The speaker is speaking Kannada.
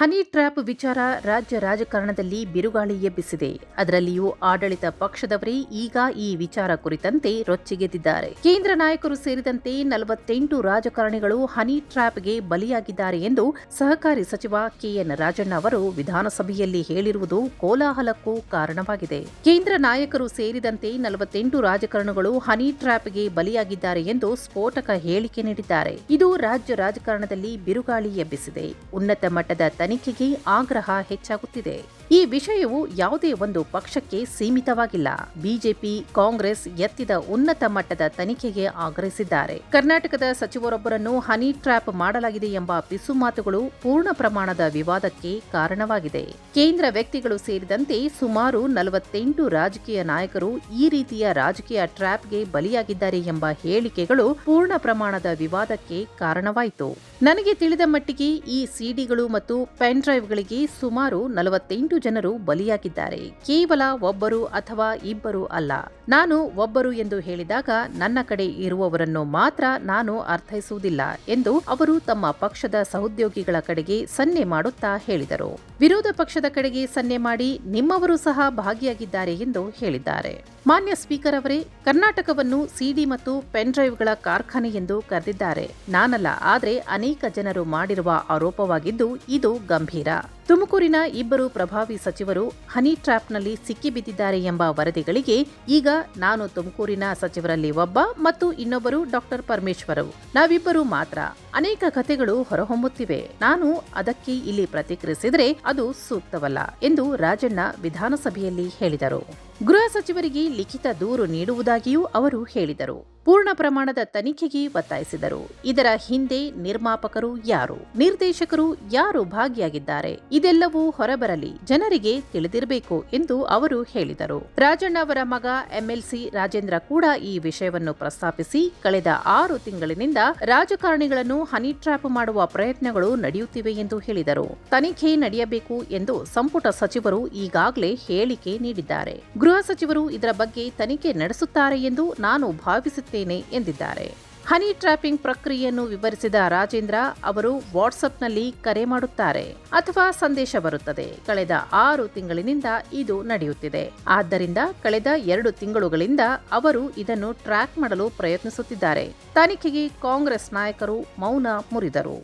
ಹನಿ ಟ್ರ್ಯಾಪ್ ವಿಚಾರ ರಾಜ್ಯ ರಾಜಕಾರಣದಲ್ಲಿ ಬಿರುಗಾಳಿ ಎಬ್ಬಿಸಿದೆ. ಅದರಲ್ಲಿಯೂ ಆಡಳಿತ ಪಕ್ಷದವರೇ ಈಗ ಈ ವಿಚಾರ ಕುರಿತಂತೆ ರೊಚ್ಚಿಗೆದ್ದಿದ್ದಾರೆ. ಕೇಂದ್ರ ನಾಯಕರು ಸೇರಿದಂತೆ 48 ರಾಜಕಾರಣಿಗಳು ಹನಿ ಟ್ರ್ಯಾಪ್ಗೆ ಬಲಿಯಾಗಿದ್ದಾರೆ ಎಂದು ಸಹಕಾರಿ ಸಚಿವ ಕೆಎನ್ ರಾಜಣ್ಣ ಅವರು ವಿಧಾನಸಭೆಯಲ್ಲಿ ಹೇಳಿರುವುದು ಕೋಲಾಹಲಕ್ಕೂ ಕಾರಣವಾಗಿದೆ. ಕೇಂದ್ರ ನಾಯಕರು ಸೇರಿದಂತೆ 48 ರಾಜಕಾರಣಿಗಳು ಹನಿ ಟ್ರ್ಯಾಪ್ಗೆ ಬಲಿಯಾಗಿದ್ದಾರೆ ಎಂದು ಸ್ಫೋಟಕ ಹೇಳಿಕೆ ನೀಡಿದ್ದಾರೆ. ಇದು ರಾಜ್ಯ ರಾಜಕಾರಣದಲ್ಲಿ ಬಿರುಗಾಳಿ ಎಬ್ಬಿಸಿದೆ. ಉನ್ನತ ಮಟ್ಟದ ತನಿಖೆಗೆ ಆಗ್ರಹ ಹೆಚ್ಚಾಗುತ್ತಿದೆ. ಈ ವಿಷಯವು ಯಾವುದೇ ಒಂದು ಪಕ್ಷಕ್ಕೆ ಸೀಮಿತವಾಗಿಲ್ಲ. ಬಿಜೆಪಿ, ಕಾಂಗ್ರೆಸ್ ಎತ್ತಿದ ಉನ್ನತ ಮಟ್ಟದ ತನಿಖೆಗೆ ಆಗ್ರಹಿಸಿದ್ದಾರೆ. ಕರ್ನಾಟಕದ ಸಚಿವರೊಬ್ಬರನ್ನು ಹನಿ ಟ್ರ್ಯಾಪ್ ಮಾಡಲಾಗಿದೆ ಎಂಬ ಪಿಸು ಮಾತುಗಳು ಪೂರ್ಣ ಪ್ರಮಾಣದ ವಿವಾದಕ್ಕೆ ಕಾರಣವಾಗಿದೆ. ಕೇಂದ್ರ ವ್ಯಕ್ತಿಗಳು ಸೇರಿದಂತೆ ಸುಮಾರು 48 ರಾಜಕೀಯ ನಾಯಕರು ಈ ರೀತಿಯ ರಾಜಕೀಯ ಟ್ರ್ಯಾಪ್ಗೆ ಬಲಿಯಾಗಿದ್ದಾರೆ ಎಂಬ ಹೇಳಿಕೆಗಳು ಪೂರ್ಣ ಪ್ರಮಾಣದ ವಿವಾದಕ್ಕೆ ಕಾರಣವಾಯಿತು. ನನಗೆ ತಿಳಿದ ಮಟ್ಟಿಗೆ ಈ ಸಿಡಿಗಳು ಮತ್ತು ಪೆನ್ ಡ್ರೈವ್ಗಳಿಗೆ ಸುಮಾರು 48 ಜನರು ಬಲಿಯಾಗಿದ್ದಾರೆ. ಕೇವಲ ಒಬ್ಬರು ಅಥವಾ ಇಬ್ಬರು ಅಲ್ಲ. ನಾನು ಒಬ್ಬರು ಎಂದು ಹೇಳಿದಾಗ ನನ್ನ ಕಡೆ ಇರುವವರನ್ನು ಮಾತ್ರ ನಾನು ಅರ್ಥೈಸುವುದಿಲ್ಲ ಎಂದು ಅವರು ತಮ್ಮ ಪಕ್ಷದ ಸಹೋದ್ಯೋಗಿಗಳ ಕಡೆಗೆ ಸನ್ನೆ ಮಾಡುತ್ತಾ ಹೇಳಿದರು. ವಿರೋಧ ಪಕ್ಷದ ಕಡೆಗೆ ಸನ್ನೆ ಮಾಡಿ ನಿಮ್ಮವರು ಸಹ ಭಾಗಿಯಾಗಿದ್ದಾರೆ ಎಂದು ಹೇಳಿದ್ದಾರೆ. ಮಾನ್ಯ ಸ್ಪೀಕರ್ ಅವರೇ, ಕರ್ನಾಟಕವನ್ನು ಸಿಡಿ ಮತ್ತು ಪೆನ್ ಡ್ರೈವ್ಗಳ ಕಾರ್ಖಾನೆ ಎಂದು ಕರೆದಿದ್ದಾರೆ. ನಾನಲ್ಲ, ಆದರೆ ಅನೇಕ ಜನರು ಮಾಡಿರುವ ಆರೋಪವಾಗಿದ್ದು ಇದು ಗಂಭೀರ. ತುಮಕೂರಿನ ಇಬ್ಬರು ಪ್ರಭಾವಿ ಸಚಿವರು ಹನಿ ಟ್ರ್ಯಾಪ್ನಲ್ಲಿ ಸಿಕ್ಕಿಬಿದ್ದಿದ್ದಾರೆ ಎಂಬ ವರದಿಗಳಿಗೆ ಈಗ ನಾನು ತುಮಕೂರಿನ ಸಚಿವರಲ್ಲಿ ಒಬ್ಬ ಮತ್ತು ಇನ್ನೊಬ್ಬರು ಡಾಕ್ಟರ್ ಪರಮೇಶ್ವರ್, ನಾವಿಬ್ಬರು ಮಾತ್ರ. ಅನೇಕ ಕಥೆಗಳು ಹೊರಹೊಮ್ಮುತ್ತಿವೆ. ನಾನು ಅದಕ್ಕೆ ಇಲ್ಲಿ ಪ್ರತಿಕ್ರಿಯಿಸಿದರೆ ಅದು ಸೂಕ್ತವಲ್ಲ ಎಂದು ರಾಜಣ್ಣ ವಿಧಾನಸಭೆಯಲ್ಲಿ ಹೇಳಿದರು. ಗೃಹ ಸಚಿವರಿಗೆ ಲಿಖಿತ ದೂರು ನೀಡುವುದಾಗಿಯೂ ಅವರು ಹೇಳಿದರು. ಪೂರ್ಣ ಪ್ರಮಾಣದ ತನಿಖೆಗೆ ಒತ್ತಾಯಿಸಿದರು. ಇದರ ಹಿಂದೆ ನಿರ್ಮಾಪಕರು ಯಾರು, ನಿರ್ದೇಶಕರು ಯಾರು ಭಾಗಿಯಾಗಿದ್ದಾರೆ, ಇದೆಲ್ಲವೂ ಹೊರಬರಲಿ, ಜನರಿಗೆ ತಿಳಿದಿರಬೇಕು ಎಂದು ಅವರು ಹೇಳಿದರು. ರಾಜಣ್ಣ ಅವರ ಮಗ ಎಂಎಲ್ಸಿ ರಾಜೇಂದ್ರ ಕೂಡ ಈ ವಿಷಯವನ್ನು ಪ್ರಸ್ತಾಪಿಸಿ ಕಳೆದ 6 ತಿಂಗಳಿನಿಂದ ರಾಜಕಾರಣಿಗಳನ್ನು ಹನಿ ಟ್ರ್ಯಾಪ್ ಮಾಡುವ ಪ್ರಯತ್ನಗಳು ನಡೆಯುತ್ತಿವೆ ಎಂದು ಹೇಳಿದರು. ತನಿಖೆ ನಡೆಯಬೇಕು ಎಂದು ಸಂಪುಟ ಸಚಿವರು ಈಗಾಗಲೇ ಹೇಳಿಕೆ ನೀಡಿದ್ದಾರೆ. ಗೃಹ ಸಚಿವರು ಇದರ ಬಗ್ಗೆ ತನಿಖೆ ನಡೆಸುತ್ತಾರೆ ಎಂದು ನಾನು ಭಾವಿಸುತ್ತೇನೆ ಎಂದಿದ್ದಾರೆ. ಹನಿ ಟ್ರ್ಯಾಪಿಂಗ್ ಪ್ರಕ್ರಿಯೆಯನ್ನು ವಿವರಿಸಿದ ರಾಜೇಂದ್ರ ಅವರು ವಾಟ್ಸ್ಆಪ್ನಲ್ಲಿ ಕರೆ ಮಾಡುತ್ತಾರೆ ಅಥವಾ ಸಂದೇಶ ಬರುತ್ತದೆ. ಕಳೆದ 6 ತಿಂಗಳಿನಿಂದ ಇದು ನಡೆಯುತ್ತಿದೆ. ಆದ್ದರಿಂದ ಕಳೆದ 2 ತಿಂಗಳುಗಳಿಂದ ಅವರು ಇದನ್ನು ಟ್ರ್ಯಾಕ್ ಮಾಡಲು ಪ್ರಯತ್ನಿಸುತ್ತಿದ್ದಾರೆ. ತನಿಖೆಗೆ ಕಾಂಗ್ರೆಸ್ ನಾಯಕರು ಮೌನ ಮುರಿದರು.